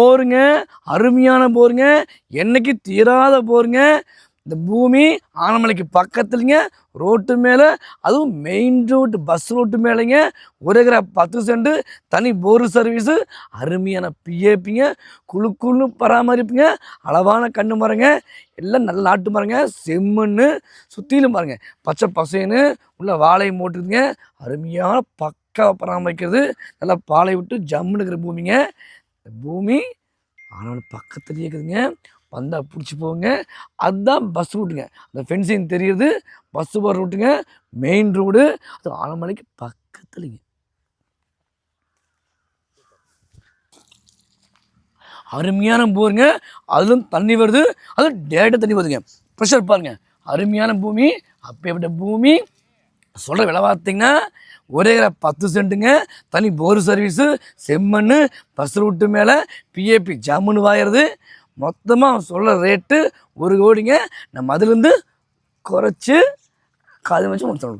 போருங்க, அருமையான போருங்க, என்னைக்கு தீராத போருங்க. இந்த பூமி ஆனமலைக்கு பக்கத்துலங்க, ரோட்டு மேலே, அதுவும் மெயின் ரோட்டு பஸ் ரோட்டு மேலேங்க. 1 ஏக்கரா 10 சென்ட் தனி போரு சர்வீஸு, அருமையான பிஏபிங்க, குழு பராமரிப்புங்க, அளவான கண்ணு மரங்க, எல்லாம் நல்ல நாட்டு மரங்க, செம்மண்ணு சுற்றிலும் பாருங்க பச்சை பசேன்னு உள்ள வாழை போட்டுருங்க. அருமையான பக்காவை பராமரிக்கிறது, நல்லா பாலை விட்டு ஜம்முன்னு இருக்கிற பூமிங்க. இந்த பூமி ஆனாலும் பக்கத்துலேயே இருக்குதுங்க. வந்தால் பிடிச்சி போங்க. அதுதான் பஸ் ரூட்டுங்க. அந்த ஃபென்சிங் தெரியுது, பஸ்ஸு போகிற ரூட்டுங்க, மெயின் ரோடு, அது ஆனமலைக்கு பக்கத்துலேங்க. அருமையான போருங்க, அதிலும் தண்ணி வருது, அதுவும் டேரெக்டாக தண்ணி வருதுங்க. ப்ரெஷர் பாருங்கள், அருமையான பூமி. அப்பேற்பட்ட பூமி சொல்கிற விலை பார்த்தீங்கன்னா 1 ஏக்கரா 10 சென்ட்டுங்க, தனி போர் சர்வீஸு, செம்மண், பஸ் ரூட்டு மேலே பிஏபி ஜம்முன்னு வாயிறது. மொத்தமாக சொல்கிற ரேட்டு 1 கோடிங்க. நம்ம அதுலேருந்து குறைச்சி காது வச்சு முடிச்சோம்.